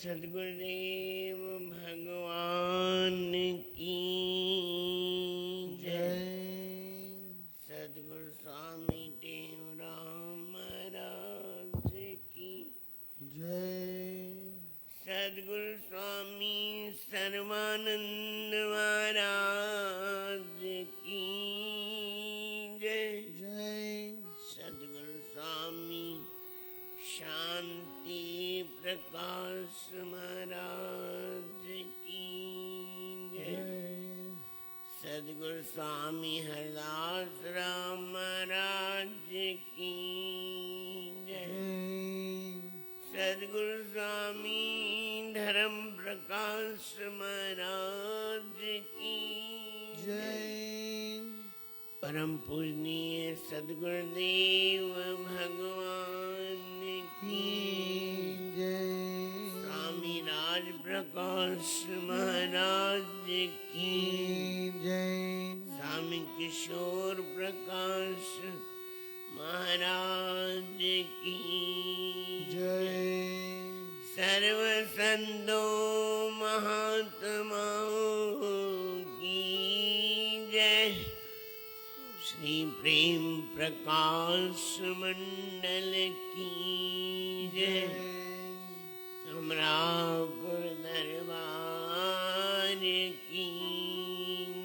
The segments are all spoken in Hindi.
सद्गुरुदेव भगवान की जय। सद्गुरु स्वामी टेमराम महाराज की जय। सद्गुरु स्वामी सर्वानंद महाराज की जय। जय। सद्गुरु स्वामी शांति प्रकाश महाराज की जय। सद्गुरु स्वामी हरदास राम महाराज की जय। सद्गुरु स्वामी धर्म प्रकाश महाराज की जय। परम पूजनीय सद्गुरुदेव भगवान की जय। स्वामी राज प्रकाश महाराज की जय। स्वामी किशोर प्रकाश महाराज की जय। सर्व संतों महात्माओं की जय। श्री प्रेम प्रकाश मंडल की जय। अमरापुर दरबार की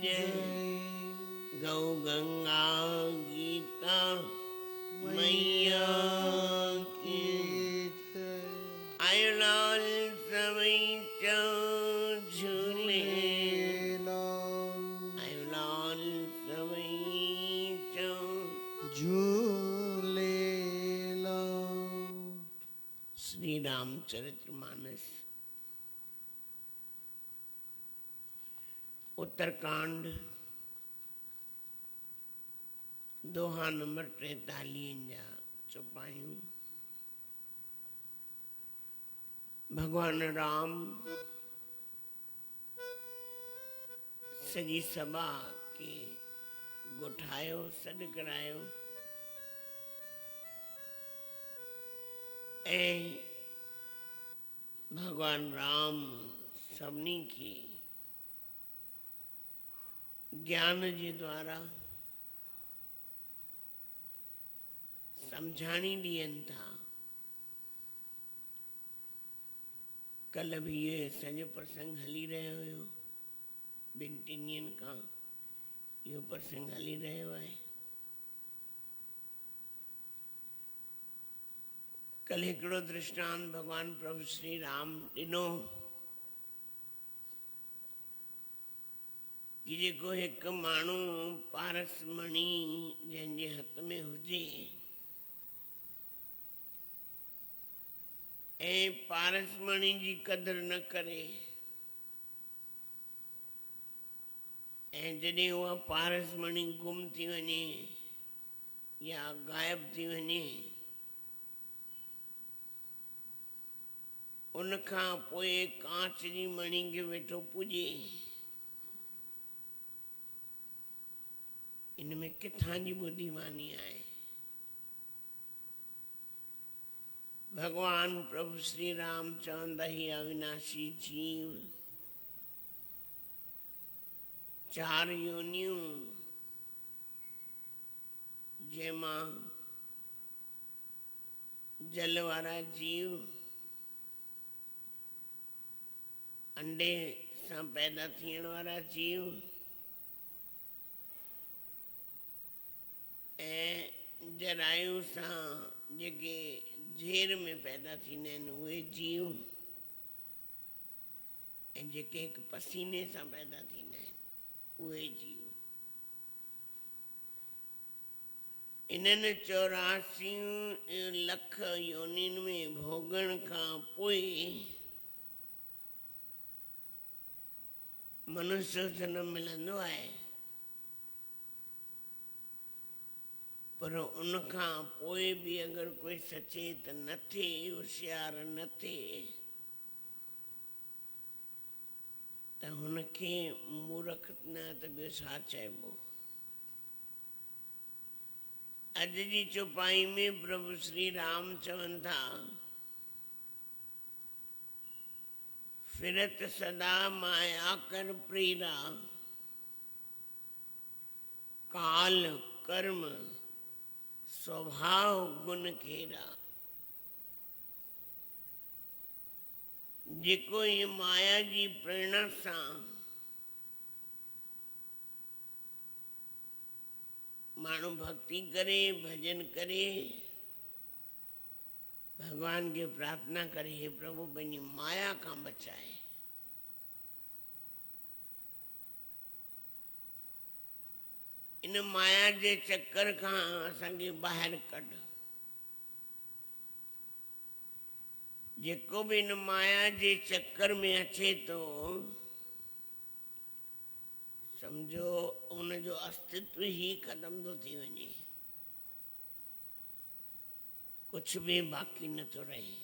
जय। गौ गंगा गीता मैया की आयो लाल सवई झूले आयो लाल सवई झूले श्री रामचरितमानस उत्तरकांड दोहा नंबर 43 जा चौपाइयों। भगवान राम सजी सभा के गोठायो सॾु करायो ऐं भगवान राम सभिनी खे ज्ञान जे द्वारा सम्झाणी ॾियनि था। कल भी ये सॼो प्रसंग हली रहियो हुयो, ॿिनि टिनि ॾींहंनि खां इहो प्रसंग हली रहियो आहे। कल हिकिड़ो दृष्टांत भगवान प्रभु श्री राम ॾिनो कि जेको हिकु माण्हू पारस मणी जंहिंजे हथ में हुजे ऐं पारस मणी जी क़दुरु न करे ऐं जॾहिं उहा पारस मणी गुम थी वञे या गायब थी वञे उनखां पोइ कांच जी मणी खे वेठो पूॼे, इन में किथां जी ॿुद्धिमानी आहे। भगवान प्रभु श्री राम चवंदा ही अविनाशी जीव चार योनियूं जंहिंमां जल वारा जीव अंडे सां पैदा थियण वारा जीव ऐं जरायु सां जेके झेर में पैदा थींदा आहिनि उहे जीव ऐं जेके हिकु पसीने सां पैदा थींदा आहिनि उहे जीव। इन्हनि 84 लख योनियुनि में भोगण खां पोइ मनुष्य जन्म मिलंदो आहे, पर उनखां पोइ बि अगरि कोई सचेत न थिए, होशियार न थिए त हुनखे मूर्ख न त ॿियो छा चइबो। अॼु जी चौपाई में प्रभु श्री राम चवनि था फिरत सदा माया कर प्रीरा, काल कर्म स्वभाव गुण खेरा। जेको ये माया जी प्रेरणा सां माण्हू भक्ति करे, भजन करे, भगवान के प्रार्थना करे, हे प्रभु पंहिंजी माया खां बचाए। इन माया जे चक्कर खां असांखे ॿाहिरि कढ। जेको भी इन माया जे चक्कर में अचे तो, समझो उनजो अस्तित्व ही खत्म तो थी वञे, कुछ भी बाकी न तो रहे।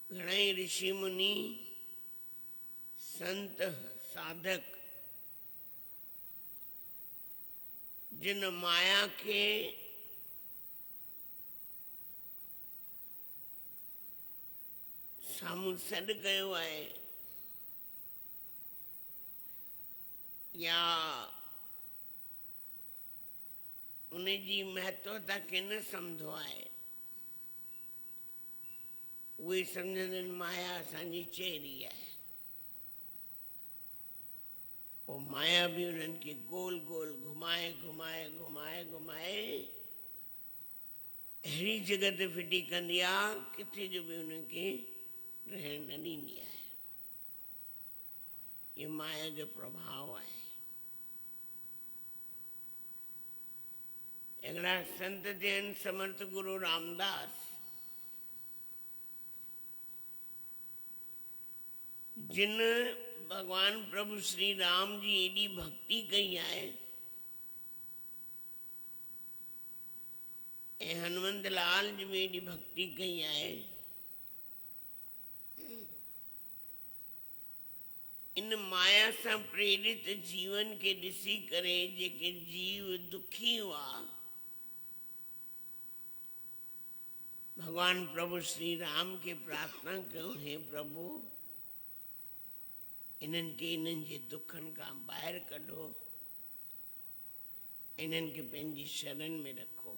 घणई ऋषि मुनि, संत, साधक जिन माया के साम्हूं सॾु कयो आहे, या उन जी महत्वता खे न सम्झो आहे, उहे सम्झंदा आहिनि माया असांजी चेरी आहे। वो माया भी उन्हनि खे गोल गोल घुमाए घुमाए घुमाए घुमाए अहिड़ी जॻह ते फिटी कंदी आहे, किथे जो बि उन्हनि खे रहण न ॾींदी आहे। ये माया जो प्रभाव आहे। हिकिड़ा संत जैन समर्थ गुरु रामदास, जिन भगवान प्रभु श्री राम जी एडी भक्ति कई आहे, ऐं हनुमंत लाल जी भी एडी भक्ति कई आहे, इन माया से प्रेरित जीवन के ॾिसी करे जेके जीव दुखी हुआ, भगवान प्रभु श्री राम के प्रार्थना कयो, हे प्रभु इन्हनि के इन्हनि जे दुखनि खां ॿाहिरि कढो, इन्हनि के पंहिंजी शरण में रखो।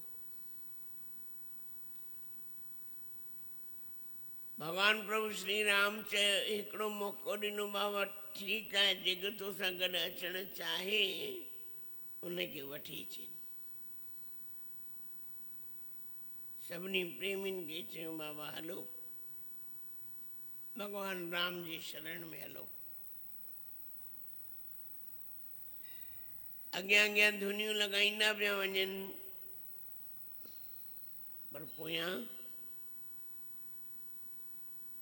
भगवान प्रभु श्री राम चयो, हिकिड़ो मौक़ो ॾिनो बाबा, ठीकु आहे, जेको तोसां गॾु अचणु चाहे उनखे वठी अचे। सभिनी प्रेमियुनि खे चयो, बाबा हलो, भगवान राम जी शरण में हलो। अॻियां अॻियां धुनियूं लॻाईंदा पिया वञनि, पर पोयां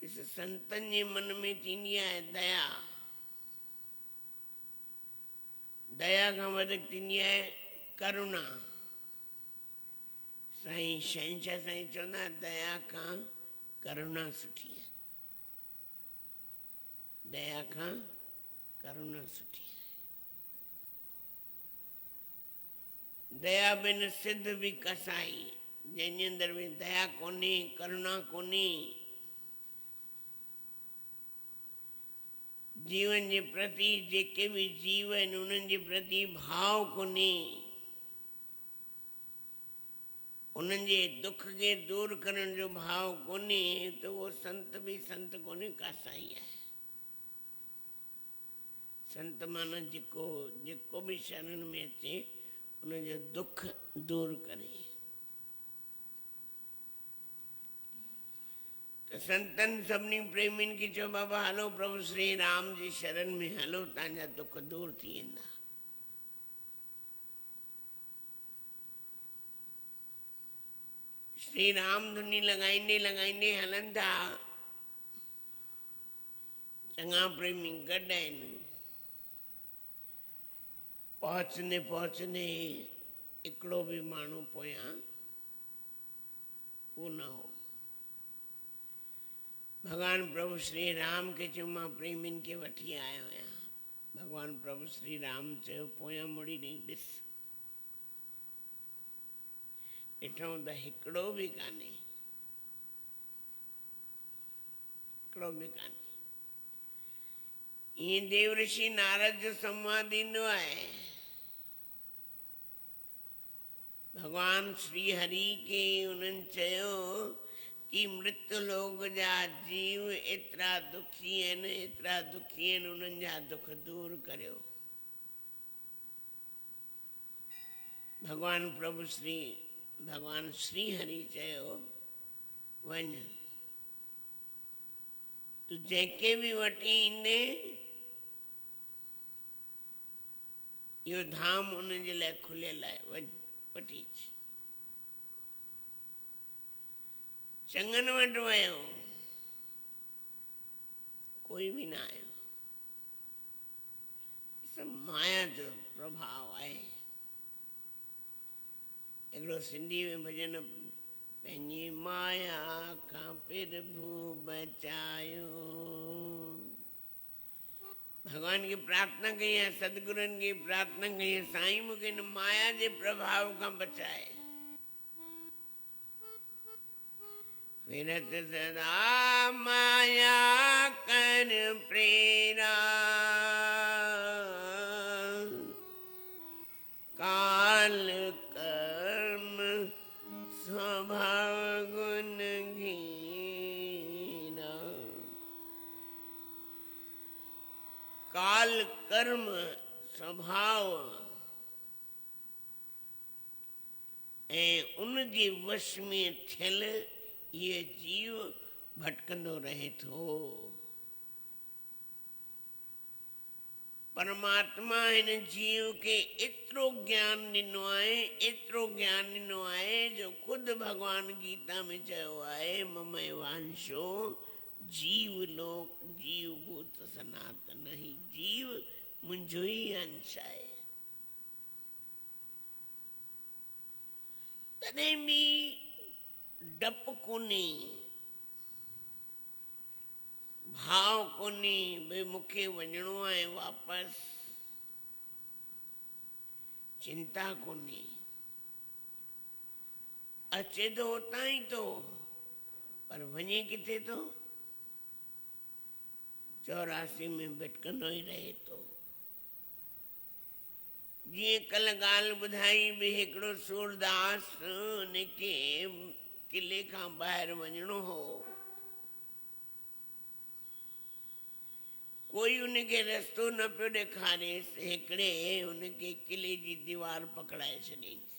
इस संतनि जे मन में थींदी आहे दया। दया खां वधीक थींदी आहे करुणा। साईं शहंशाह साईं चवंदा, दया खां करुणा सुठी आहे, दया खां करुणा सुठी आहे। दया बिन सिद्ध भी कसाई, जंहिंजे अंदर भी दया कोन्हे, करुणा कोन्हे, जीवन जे प्रति जेके भी जीव आहिनि उन्हनि जे प्रति भाव कोन्हे, उन्हनि जे दुख खे दूर करण जो भाव कोन्हे, तो वो संत भी संत कोन्हे, कसाई आहे। संत माना जेको भी शरण में अचे उनजो दुख दूर करे। तो संतन सभिनी प्रेमियुनि खे चयो, बाबा हलो, प्रभु श्री राम जी शरण में हलो, तव्हांजा दुख दूर थी वेंदा। श्री राम धुनी लॻाईंदे लॻाईंदे हलनि था, चङा प्रेमी गॾु आहिनि। पहुचंदे पहुचंदे हिकिड़ो भी माण्हू पोयां वो न हो। भगवान प्रभु श्री राम के चयो, मां प्रेमियुनि खे वठी आयो आहियां। भगवान प्रभु श्री राम चयो, पोयां मुड़ी ॾिस, ॾिठऊं त हिकिड़ो भी कान्हे। हिकिड़ो बि कान्हे। ईअं देवऋषि नारद जो संवाद ईंदो आहे। भगवान श्री हरि के उन्हनि चयो कि मृत्यु लोक जा जीव एतिरा दुखी आहिनि, एतिरा दुखी आहिनि, उन्हनि जा दुख दूर करियो। भगवान श्री हरि चयो वञ, तूं जंहिंखे बि वठी ईंदे इहो धाम उनजे लाइ खुलियल आहे, वञ वठी अच। चङनि वटि वियो, कोई बि न आयो। सब माया जो प्रभाव आहे। हिकिड़ो सिंधी में भॼन, पंहिंजी माया खां प्रभु बचायो। भगवान की प्रार्थना कई है, सदगुरुनि की प्रार्थना कई है, साईं मूंखे हिन माया जे प्रभाव खां बचाए। फिरत सदा माया कर प्रेरा, काल कर्म स्वभाव गुण घीना। काल कर्म स्वभाव ऐं उन जे वश में थियल ये जीव भटकंदो रहे थो। परमात्मा हिन जीव के एतिरो ज्ञान ॾिनो आहे, एतिरो ज्ञान ॾिनो आहे जो खुद भगवान गीता में चयो आहे, ममय वांशो जीव लोक जीव भूत सनातन ही। जीव मुंहिंजो ई अंश आहे। तॾहिं बि डप कोन्हे, भाव कोन्हे भई मूंखे वञिणो आहे वापसि, चिंता कोन्हे। अचे तो उतां ई तो, पर वञे किथे तो? 84 में भटकंदो ई रहे तो। जीअं कल ॻाल्हि ॿुधाई भी हिकिड़ो सूरदास उनखे किले खां ॿाहिरि वञिणो हो, कोई उनखे रस्तो न पियो ॾेखारेसि। हिकिड़े उनखे किले जी दीवार पकड़ाए छॾियईंसि।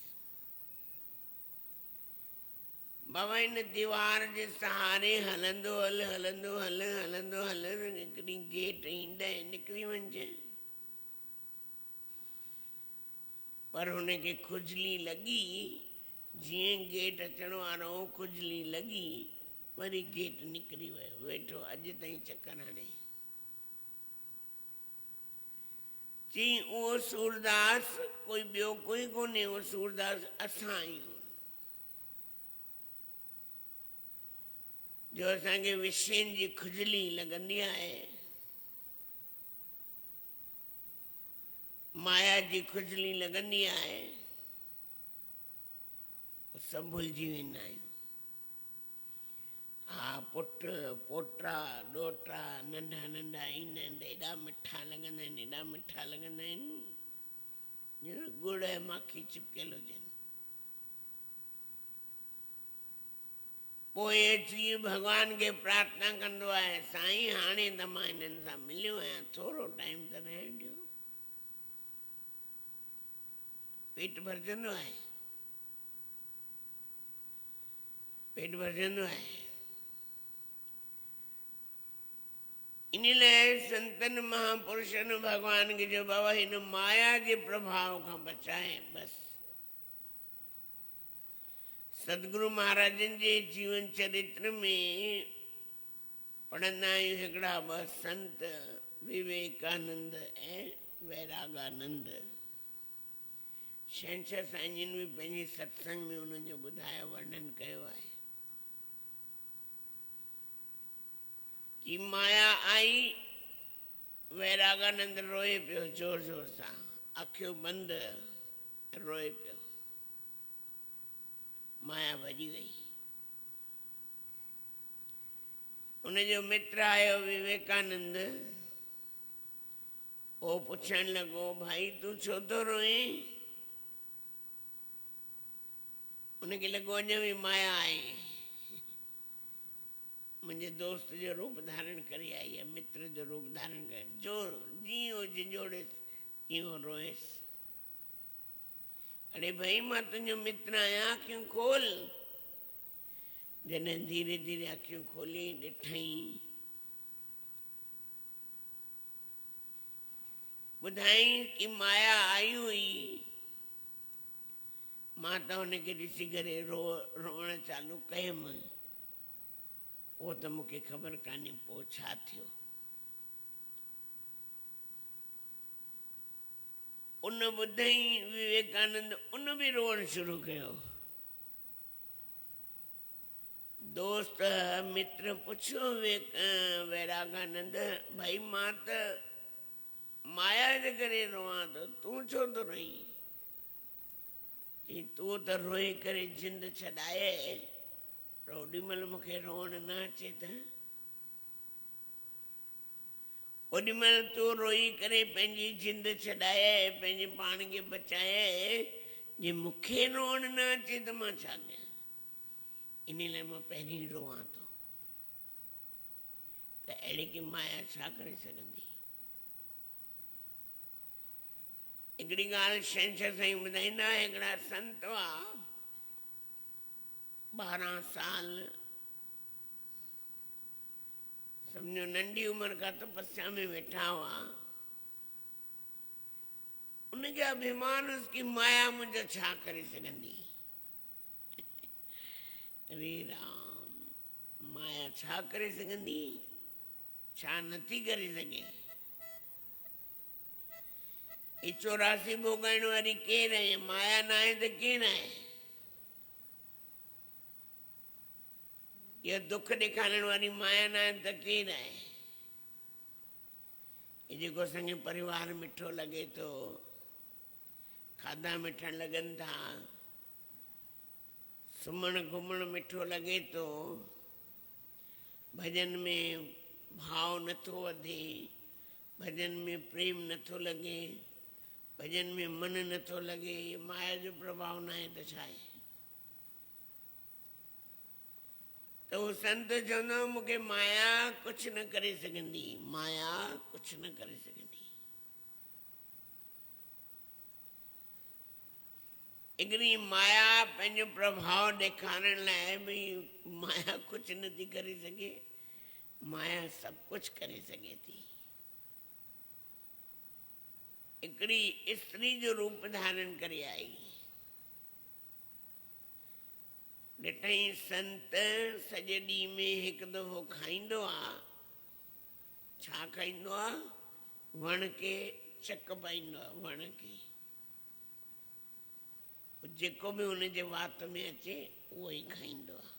बाबा इन दीवार जे सहारे हलंदो हल, हलंदो हल, हलंदो हल, हिकिड़ी गेट ईंदे निकिरी वञिजे। पर हुनखे खुजली लॻी, जीअं गेट अचण वारो खुजली लॻी, वरी गेट निकिरी वियो, वेठो अॼु ताईं चकर हणे। चई उहो सूरदास कोई ॿियो कोई कोन्हे, उहो सूरदास असां आहियूं, जो असांखे विषयनि जी खुजली लॻंदी आहे, माया जी खुजली लॻंदी आहे, सभु भुलिजी वेंदा आहियूं। हा पुट पोटा ॾोटा नंढा नंढा ईंदा आहिनि, एॾा मिठा लॻंदा आहिनि, एॾा मिठा लॻंदा आहिनि, ॼण गुड़ ऐं माखी चिपकियल हुजनि। पोइ अची भॻवान खे प्रार्थना कंदो आहे, साईं हाणे त मां हिननि सां मिलियो आहियां, थोरो टाइम त रहण ॾियो। पेट भरजंदो आहे, पेट भरजंदो आहे। इन लाइ संतन महापुरुषनि भगवान खे जो बाबा हिन माया जे प्रभाव खां बचाए। बसि सदगुरु महाराजनि जे जीवन चरित्र में पढ़ंदा आहियूं हिकिड़ा ॿ संत, विवेकानंद ऐं वैरागानंद। शहंशाह साईं जिन भी पंहिंजे सत्संग में उन्हनि जो ॿुधायो, वर्णन कयो आहे कि माया आई, वैरागानंद रोए पियो जोर जोर सां, अखियूं बंदि रोए पियो, माया भॼी वई। उनजो मित्र आयो विवेकानंद, वो पुछण लॻो भाई तूं छो थो रोए? उनखे लॻो अञा बि माया आहे, मुंहिंजे दोस्त जो रूप धारण करे आई आहे, मित्र जो रूप धारण करे, जो जीअं झिझोड़ेसि तीअं रोएसि। अरे भाई मां तुंहिंजो मित्र आहियां, अखियूं खोल। जॾहिं धीरे धीरे अखियूं खोली ॾिठईं, ॿुधाई कि माया आई हुई, मां त हुनखे ॾिसी करे रोअण चालू कयुमि, उहो त मूंखे ख़बर कान्हे पोइ छा थियो। उन ॿुधई विवेकानंद, उन बि रोअण शुरू कयो। दोस्त मित्र पुछियो वैरागानंद, भाई मां त माया जे करे रोआं थो, तूं छो थो रोई? तूं त रोई करे जिंद छॾाए, ओॾी महिल मूंखे रोअण न अचे त? ओॾी महिल तूं रोई करे पंहिंजी जिंद छॾाए, पंहिंजे पाण खे बचाए, जे मूंखे रोअण न अचे त मां छा कयां? इन लाइ मां पहिरीं रोआं थो। त अहिड़ी की माया छा करे सघंदी? हिकिड़ी ॻाल्हि छंछरु साईं ॿुधाईंदा, हिकिड़ा संत हुआ, 12 साल, सम्झो नंढी उमिरि खां तपस्या में वेठा हुआ। उनखे अभिमान हुअसि कि माया मुंहिंजो छा करे सघंदी? अरे राम, माया छा करे सघंदी? छा नथी करे सघे? 84 भोॻाइण वारी केरु आहे? माया न आहे त केरु आहे? इहो दुख ॾेखारण वारी माया न आहे त केरु आहे? ये जेको असांखे परिवार मिठो लॻे थो, खाधा मिठण लॻनि था, सुम्हण घुमण मिठो लॻे थो, भॼन में भाव नथो वधे, भॼन में प्रेम नथो लॻे, भॼन में मन नथो लॻे, माया जो प्रभाव न आहे त छा आहे? त उहो संत चवंदो, मूंखे माया कुझु न करे सघंदी, माया कुझु न करे सघंदी। हिकिड़ी माया पंहिंजो प्रभाव ॾेखारण लाइ भई माया कुझु नथी करे सघे, माया सभु कुझु करे सघे थी। हिकिड़ी स्त्री जो रूप धारण करे आई। ॾिठई संत सॼे ॾींहं में हिकु दफ़ो खाईंदो आहे, छा खाईंदो आहे? वण खे चक पाईंदो आहे, वण खे, जेको बि हुनजे वात में अचे उहो ई खाईंदो आहे।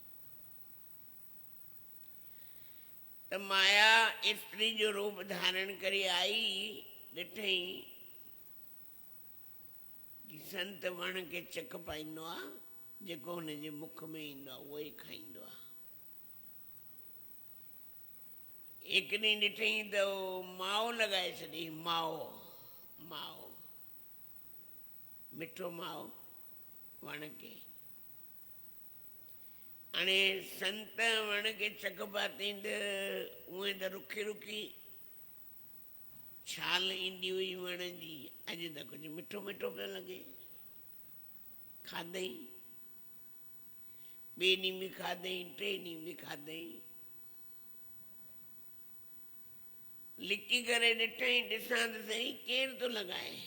त माया स्त्री जो रूप धारण करे आई, ॾिठई कि संत वण खे चक पाईंदो आहे, जेको हुनजे मुख में ईंदो आहे उहो ई खाईंदो आहे। हिकु ॾींहुं ॾिठई त माओ लॻाए छॾी, माओ, माओ, मिठो माओ वण खे। हाणे संत वण खे चक पातई त उहे त रुखी रुखी छाल ईंदी हुई वण जी, अॼु त कुझु मिठो मिठो पियो लॻे। खाधई, ॿिए ॾींहुं बि खाधई, टे ॾींहुं बि खाधई। लिकी करे ॾिठई, ॾिसां त सही केरु थो लॻाए।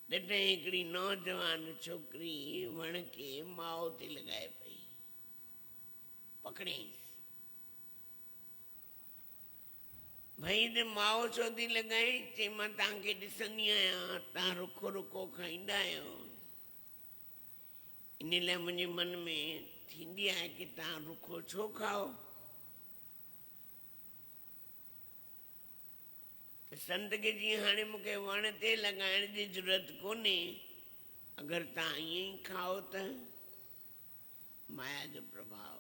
ॾिठई हिकिड़ी नौजवान छोकिरी वण खे माओ थी लॻाए पई, पकड़ईंसि, भई त माओ छो थी लॻाए? चई मां तव्हांखे ॾिसंदी आहियां, तव्हां रुखो रुखो खाईंदा आहियो, इन लाइ मुंहिंजे मन में थींदी आहे कि तव्हां रुखो छो खाओ? त संत खे जीअं हाणे मूंखे वण ते लॻाइण जी ज़रूरत कोन्हे, अगरि तव्हां ईअं ई खाओ त माया जो प्रभाव।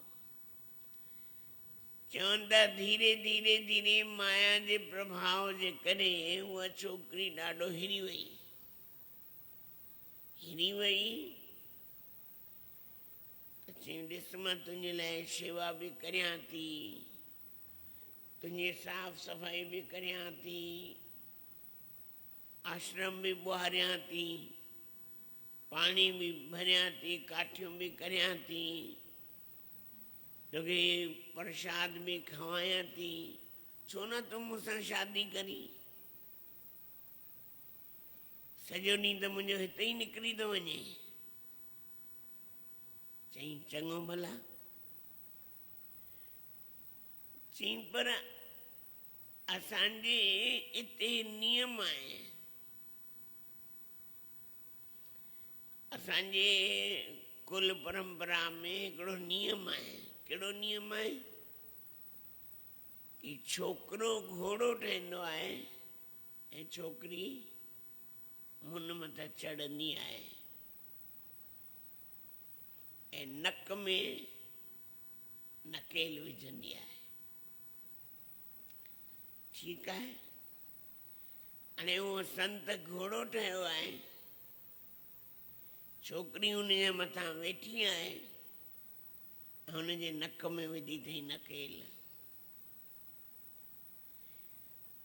चवनि था धीरे धीरे धीरे माया जे प्रभाव जे करे उहा छोकिरी ॾाढो हिरी वई त चई ॾिस मां तुंहिंजे लाइ शेवा बि करियां थी, तुंहिंजी साफ़ सफ़ाई बि करियां थी, आश्रम बि ॿुहारियां थी, पाणी बि भरियां थी, काठियूं बि करियां थी, तोखे प्रसाद बि खवायां थी, छो न तूं मूंसां शादी करी? सॼो ॾींहुं त मुंहिंजो हिते ई निकिरी थो वञे। चई चङो भला। चई पर असांजे हिते नियम आहे, असांजे कुल परंपरा में हिकिड़ो नियम आहे। कहिड़ो नियम आहे? कि छोकिरो घोड़ो ठहंदो आहे ऐं छोकिरी मुन मथां चढ़ंदी आहे ऐं नक में नकेल विझंदी आहे। ठीकु आहे, हाणे उहो संत घोड़ो ठहियो आहे, छोकिरी हुनजे मथां वेठी आहे ऐं हुनजे नक में विधी अथई नकेल।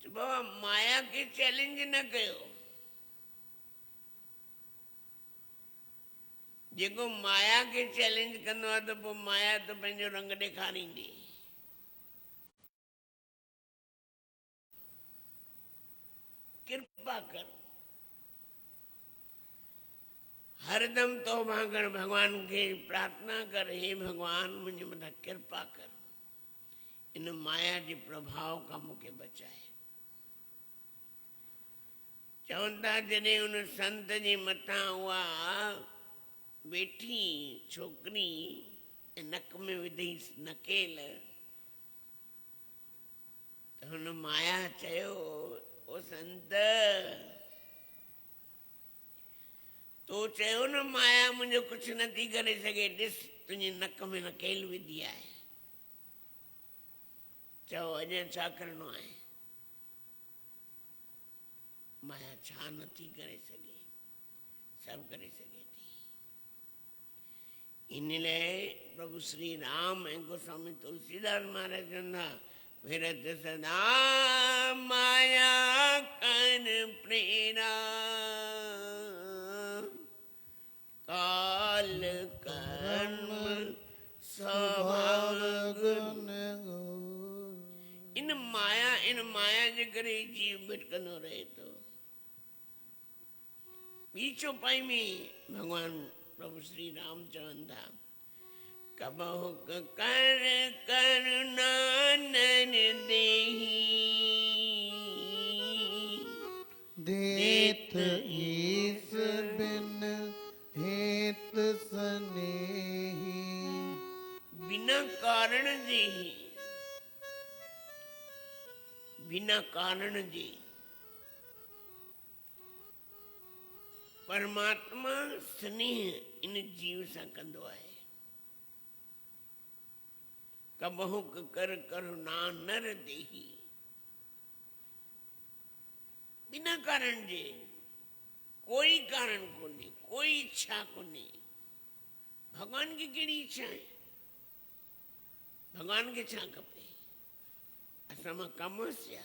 तो बाबा माया खे चैलेंज न कयो। जेको माया खे चैलेंज कंदो आहे त पोइ माया त पंहिंजो रंग ॾेखारींदी। कृपा कर, हरदम तौबा कर, भगवान खे प्रार्थना कर, हे भगवान मुंहिंजे मथां कृपा कर, इन माया जे प्रभाव खां मूंखे बचाए। चवनि था जॾहिं उन संत जे मथां उहा वेठी छोकिरी ऐं नक में विधईं नकेल, त हुन माया चयो, ओ संत तो चयो न माया मुंहिंजो कुझु नथी करे सघे, ॾिस तुंहिंजे नक में नकेल विधी आहे, चओ अञा छा करिणो आहे? माया छा नथी करे सघे? सभु करे सघे थी। इन लाइ प्रभु श्री राम ऐं गोस्वामी तुलसीदास महाराज चवंदा, फिरत सदा माया कर प्रेरा, काल कर्म स्वभाव गुण। इन माया जे करे जीव भटकंदो रहे थो। ॿी चौपाई में भगवान प्रभु श्री राम चवनि था, कबहु कर करुणा नर देही, देत ईस बिन हेत सनेही। बिना कारण जे ही, बिना कारण जे परमात्मा स्नेह इन जीव सां कंदो आहे। कबहु कर करुणा नर देही, बिना कारण जे, कोई कारण कोन्हे, कोई इच्छा कोन्हे। भगवान की कहिड़ी इच्छा आहे? भगवान खे छा खपे? असां मां कम छा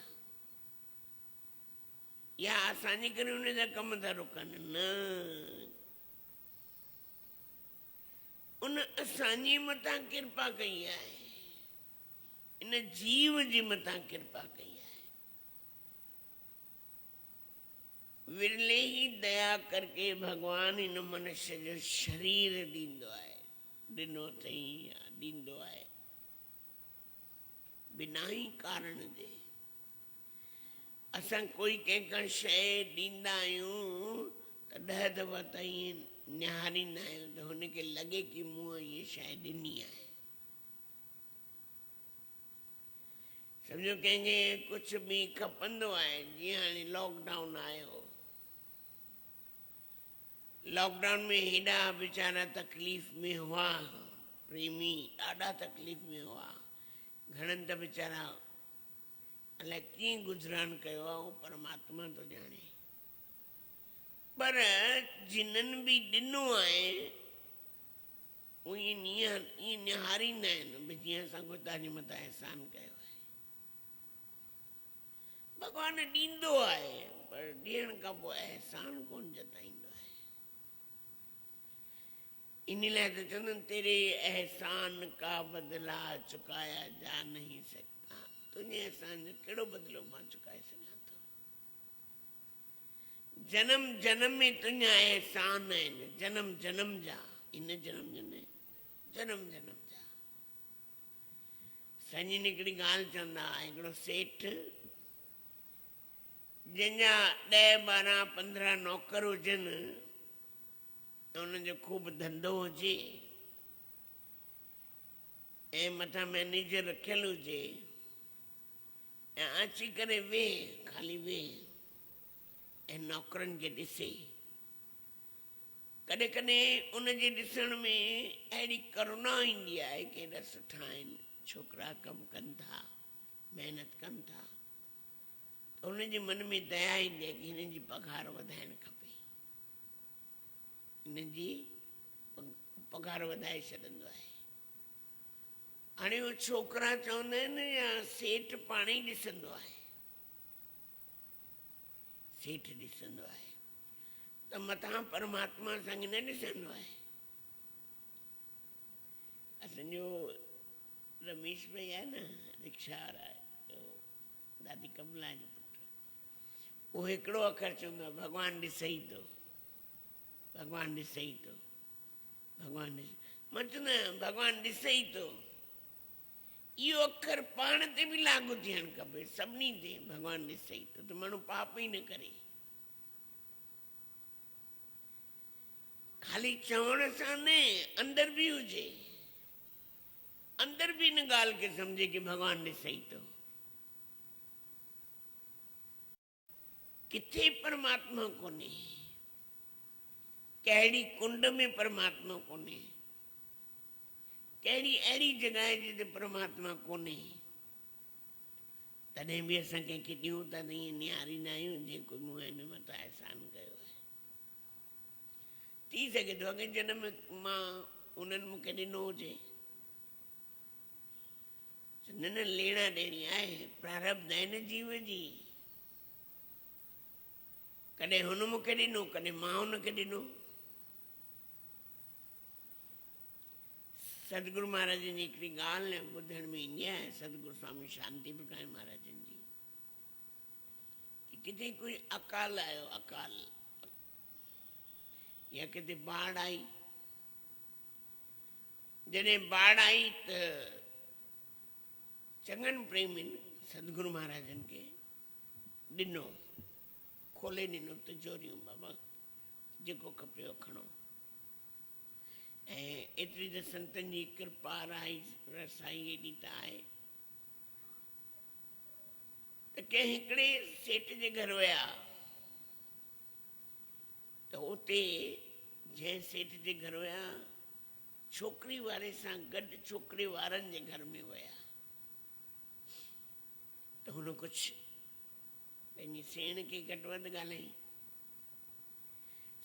या असांजे करे हुन जा कम था रुकनि? न, उन असांजे मथां कृपा कई आहे, इन जीव जे मथां कृपा कई आहे। विरले ही दया करके भगवान इन मनुष्य जो शरीर ॾींदो आहे, ॾिनो अथई या ॾींदो आहे, बिना ई कारण जे। असां कोई कंहिंखां शइ ॾींदा आहियूं त 10 दफ़ा त ईअं निहारींदा आहियूं त हुनखे लॻे कि मूं इहा शइ ॾिनी आहे। सम्झो कंहिंखे कुझु बि खपंदो आहे, जीअं हाणे लॉकडाउन आयो, लॉकडाउन में हेॾा वीचारा तकलीफ़ में हुआ, प्रेमी ॾाढा तकलीफ़ में हुआ, घणनि त वीचारा अलाए कीअं गुज़रान कयो आहे, उहो परमात्मा तो ॼाणे। पर जिन्हनि बि ॾिनो आहे उहे ईअं निहारींदा आहिनि भई जीअं असां कोई तव्हांजे मथां अहसान कयो आहे। भॻवानु ॾींदो आहे पर ॾियण खां पोइ अहसान कोन जताईंदो आहे। इन लाइ त चवंदा आहिनि तेरे एहसान का बदिला चुकाया जा नहीं सकता। तुंहिंजे एहसान जो कहिड़ो बदिलो मां चुकाए सघां थो। जन्म जन्म में तुंहिंजा एहसान आहिनि, जन्म जन्म जा, इन जन्म जो न, जन्म जन्म जा। संजी हिकिड़ी ॻाल्हि चवंदा, हिकिड़ो सेठ जंहिंजा 10 12 15 नौकर हुजनि ऐं उन्हनि जो ख़ूब धंधो हुजे ऐं मथां मैनेजर रखियलु हुजे ऐं अची करे वेह, ख़ाली वेह ऐं नौकरनि खे ॾिसे। कॾहिं कॾहिं उनजे ॾिसण में अहिड़ी करुणा ईंदी आहे कि एॾा सुठा आहिनि, छोकिरा कमु कनि था, महिनत कनि था, त उनजे मन में दया ईंदी आहे कि हिननि जी पघार वधाइणु खपे, हिननि जी पघार वधाए छॾींदो आहे। हाणे उहे छोकिरा चवंदा आहिनि या सेठ पाण ई ॾिसंदो आहे, सेठ ॾिसंदो आहे त मथां परमात्मा असांखे न ॾिसंदो आहे। असांजो रमेश भाई आहे न, रिक्शा वारा आहे, दादी कमला जो पुटु, उहो हिकिड़ो अखर चवंदो आहे, भॻवानु ॾिसई थो, भॻवानु ॾिसई थो, भॻवानु ॾिस। मां चवंदो आहियां भॻवानु ॾिसई थो, इहो अखर पाण ते बि लागू थियणु खपे, सभिनी ते। भॻवानु ॾिसई थो त माण्हू पाप ई न करे। ख़ाली चवण सां न, अंदर बि हुजे, अंदर बि इन ॻाल्हि खे सम्झे कि भॻवानु ॾिसई थो। किथे परमात्मा कोन्हे, कहिड़ी कुंड में परमात्मा कोन्हे, कहिड़ी अहिड़ी जॻह जिते परमात्मा कोन्हे, तॾहिं बि असां कंहिंखे ॾियूं था त ईअं निहारींदा आहियूं जीअं कोई मूं हिन मथां अहसान कयो आहे। थी सघे थो अॻे जनम मां उन्हनि मूंखे ॾिनो हुजे, न न लेणा ॾियणी आहे, प्रारब्ध आहे न जीव जी। कॾहिं हुन मूंखे ॾिनो, कॾहिं मां हुनखे ॾिनो। सतगुरु महाराजनि जी हिकिड़ी ॻाल्हि ॿुधण में ईंदी आहे, सतगुरु स्वामी शांति प्रकाश महाराजनि जी, कि किथे कोई अकाल आयो, अकाल या किथे बाढ़ आई। जॾहिं बाढ़ आई त चङनि प्रेमियुनि सतगुरु महाराजनि खे ॾिनो, खोले ॾिनो तिजोरियूं, बाबा जेको खपे खणो। ऐं एतिरी त संतनि जी कृपा रहाई रसाई एॾी त आहे त कंहिं हिकिड़े सेठ जे घर विया त उते जंहिं सेठ जे घर विया, छोकिरी वारे सां गॾु छोकिरे वारनि जे घर में विया त हुन कुझु पंहिंजी सेण खे घटि वधि ॻाल्हाई।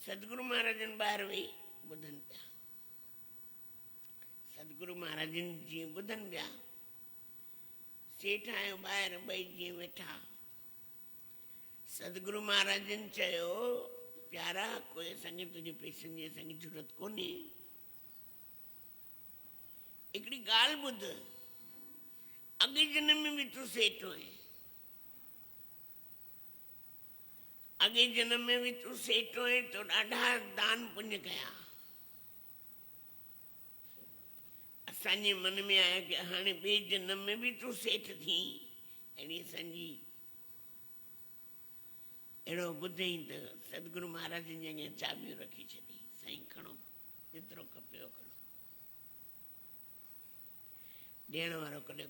सतगुरु महाराजनि ॿाहिरि वेही ॿुधनि पिया, सतगुरु महाराजनि जीअं ॿुधनि पिया, सेठ आयो ॿाहिरि, ॿई जीअं वेठा। सतगुरु महाराजनि चयो, प्यारा कोई असांखे तुंहिंजे पैसनि जी असांखे ज़रूरत कोन्हे, हिकिड़ी ॻाल्हि ॿुध, अॻे जनम में बि तूं सेठ हुएं, अॻे जनम में बि तूं सेठ हुएं तो ॾाढा दान पुण्य कया। असांजे मन में आया कि हाणे ॿिए जनम में बि तूं सेठ थी। अहिड़ी असांजी अहिड़ो ॿुधई त सतगुरु महाराजनि जे अॻियां चाबियूं रखी छॾी, साईं खणो जेतिरो खपे खणो। ॾियण वारो कॾहिं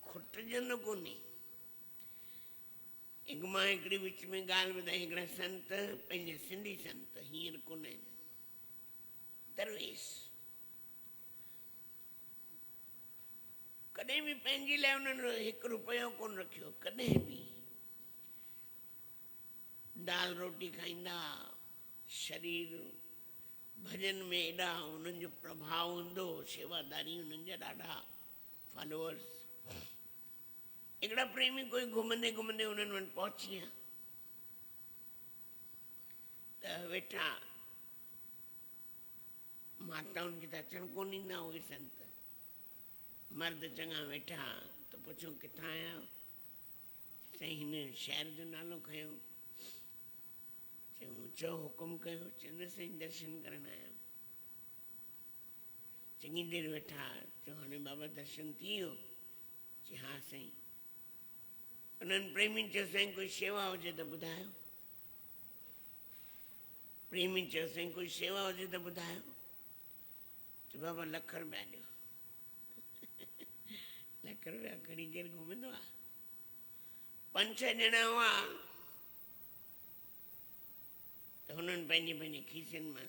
खुटजंदो कोन्हे। हिकु मां हिकिड़ी विच में ॻाल्हि ॿुधाई, हिकिड़ा संत, पंहिंजा सिंधी संत हींअर कोन आहिनि, दरवेश, कॾहिं बि पंहिंजे लाइ उन्हनि 1 रुपयो कोन रखियो, कॾहिं बि। दाल रोटी खाईंदा, शरीर भजन में एॾा उन्हनि जो प्रभाव हूंदो, शेवादारी उन्हनि जा ॾाढा फॉलोअर्स। हिकिड़ा प्रेमी कोई घुमंदे घुमंदे उन्हनि वटि पहुची विया त वेठा, माताउनि खे त अचणु कोन ईंदा उहे संत, मर्द चङा वेठा त पुछूं किथां आया आहियो? साईं हिन शहर जो नालो खयो। चओ हुकुम कयो। चवंदा साईं दर्शन करण आया आहियूं। चङी देरि वेठा, चओ हाणे बाबा दर्शन थी वियो? चई हा साईं। उन्हनि प्रेमी चयो साईं कोई शेवा हुजे त ॿुधायो। प्रेमी चयो साईं कोई शेवा हुजे त ॿुधायो। चयो बाबा ₹1 ॾियो। ₹1 खणी केरु घुमंदो आहे? 5-6 ॼणा हुआ त हुननि पंहिंजे पंहिंजे खीसनि मां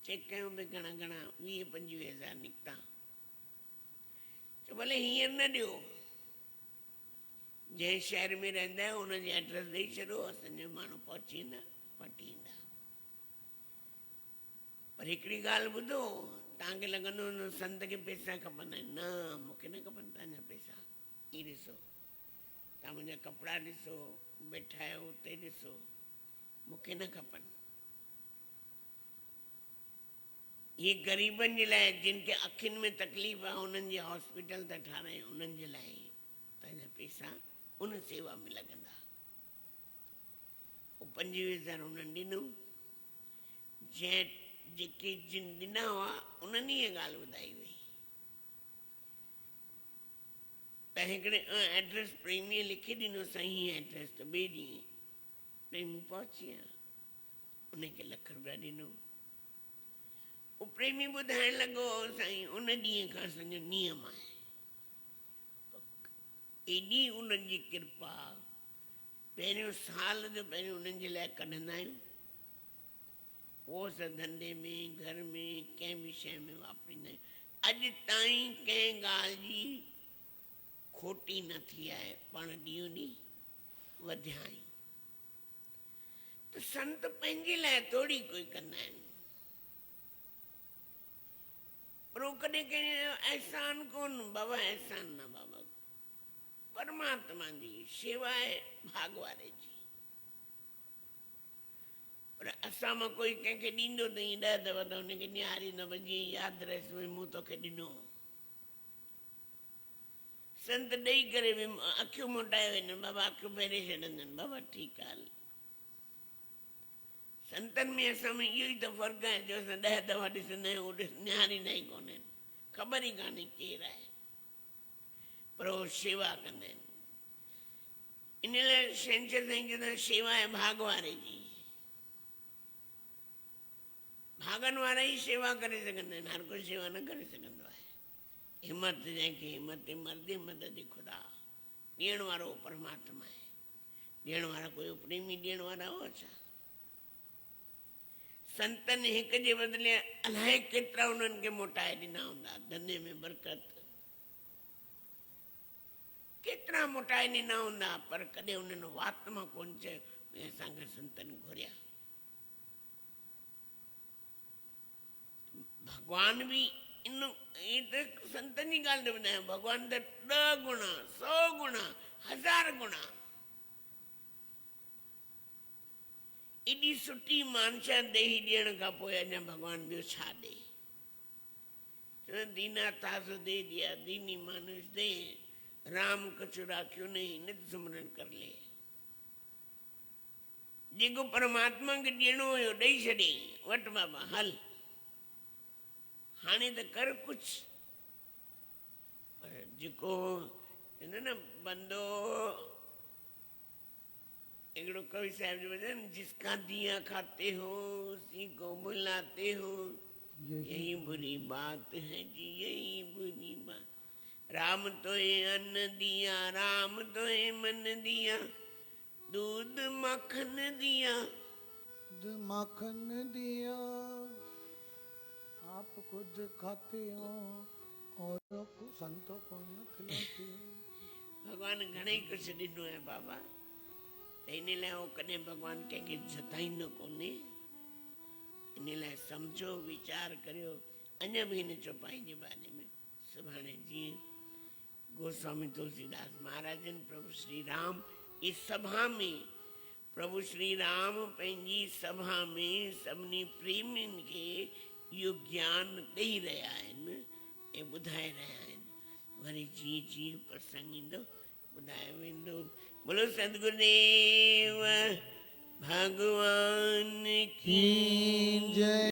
चेक कयूं भई घणा घणा, 20-25 हज़ार निकिता। चयो भले हींअर न ॾियो, जंहिं शहर में रहंदा आहियो हुनजी एड्रेस ॾेई छॾो, असांजा माण्हू पहुची वेंदा, वठी ईंदा। पर हिकिड़ी ॻाल्हि ॿुधो, तव्हांखे लॻंदो हुन संत खे पैसा खपंदा आहिनि। न, मूंखे न खपनि तव्हांजा पैसा। ही ॾिसो, तव्हां मुंहिंजा कपिड़ा ॾिसो, वेठा आहियो उते ॾिसो, मूंखे न खपनि। ये ग़रीबनि जे लाइ, जिन खे अखियुनि में तकलीफ़ आहे, उन्हनि जे हॉस्पिटल था ठारायूं, उन्हनि जे लाइ तव्हांजा पैसा उन सेवा में लॻंदा। उहो 25,000 उन्हनि ॾिनो। जेके जिन ॾिना हुआ उन्हनि इहा ॻाल्हि ॿुधाई हुई त हिकिड़े एड्रेस प्रेमीअ लिखी ॾिनो, साईं हीअ एड्रेस। त ॿिए ॾींहुं प्रेमी पहुची विया, उनखे ₹1 ॾिनो। उहो प्रेमी ॿुधाइण लॻो, साईं उन ॾींहं खां असांजो नियम आहे, एॾी उन्हनि जी कृपा, पहिरियों साल जो पहिरियों उन्हनि जे लाइ कढंदा आहियूं, पोइ असां धंधे में, घर में, कंहिं बि शइ में वापरींदा आहियूं। अॼु ताईं कंहिं ॻाल्हि जी खोटी न थी आहे, पाण ॾींहों ॾींहुं वधिया आहियूं। त संत पंहिंजे लाइ थोरी कोई कंदा आहिनि, पर उहो कॾहिं कंहिं एहसान कोन, बाबा एहसान न, बाबा परमात्मा जी शेवा आहे, भाग वारे जी। पर असां मां कोई कंहिंखे ॾींदो त ईअं 10 दफ़ा त हुनखे निहारींदो, जीअं यादि रहेसि भई मूं तोखे ॾिनो। संत ॾेई करे बि अखियूं मोटाए वेंदा, बाबा अखियूं फेरे छॾंदा, बाबा ठीकु आहे। संतनि में असां में इहो ई त फ़र्क़ु आहे, जो असां 10 दफ़ा ॾिसंदा आहियूं, उहो निहारींदा ई कोन आहिनि, ख़बर ई कान्हे केरु आहे, पर उहो शेवा कंदा आहिनि। इन लाइ छंछरु साईं चवंदा शेवा आहे भाग वारे जी। भागनि वारा ई शेवा करे सघंदा आहिनि, हर कोई शेवा न करे सघंदो आहे। हिमत जंहिंखे हिमत, मर्द मदद खुदा, ॾियण वारो परमात्मा आहे। ॾियण वारा कोई प्रेमी ॾियण वारा हो छा? संतनि हिक जे बदिले अलाए केतिरा उन्हनि खे मोटाए ॾिना हूंदा, धंधे में बरकत केतिरा मोटाए ॾिना हूंदा, पर कॾहिं उन्हनि वात मां कोन चयो असांखे संतनि घुरिया। भगवान बि इन त संतनि जी ॻाल्हि थो ॿुधायां, भगवान त 10 गुणा 100 गुणा 1000 गुणा एॾी सुठी मानशा देही ॾियण खां पोइ अञा भगवान ॿियो छा ॾे? दीना ताज़ो दे दिया, दीनी मानुष दे, राम कछु राखियो नहीं, नित सिमरन कर ले। जेको परमात्मा खे ॾियणो हुयो ॾेई छॾियईं, वठ बाबा हल, हाणे त कर कुझु। पर जेको चवंदा न बंदो, हिकिड़ो कवि साहिब जो वचन, जिसका दिया खाते हो उसी को बुलाते हो, यही बुरी बात है जी, यही बुरी बात। राम तो अन्न दिया, राम तो मन दिया, दूध मक्खन दिया, दूध माखन दिया, आप खुद खाते हो, और संतों को न खिलाते। भगवान घणे कुछ ॾिनो आहे बाबा, त इन लाइ उहो कॾहिं भगवान कंहिंखे जताईंदो कोन्हे। इन लाइ सम्झो, वीचार करियो। अञा बि हिन चौपाई जे बारे में सुभाणे जीअं गोस्वामी तुलसीदास महाराजन प्रभु श्री राम इस सभा में, प्रभु श्री राम पंहिंजी सभा में सभिनी प्रेमियुनि खे इहो ज्ञान ॾेई रहिया आहिनि ऐं ॿुधाए रहिया आहिनि। वरी जीअं जीअं प्रसंग ईंदो ॿुधायो वेंदो। बोलो सतगुरुदेव भगवान की जय।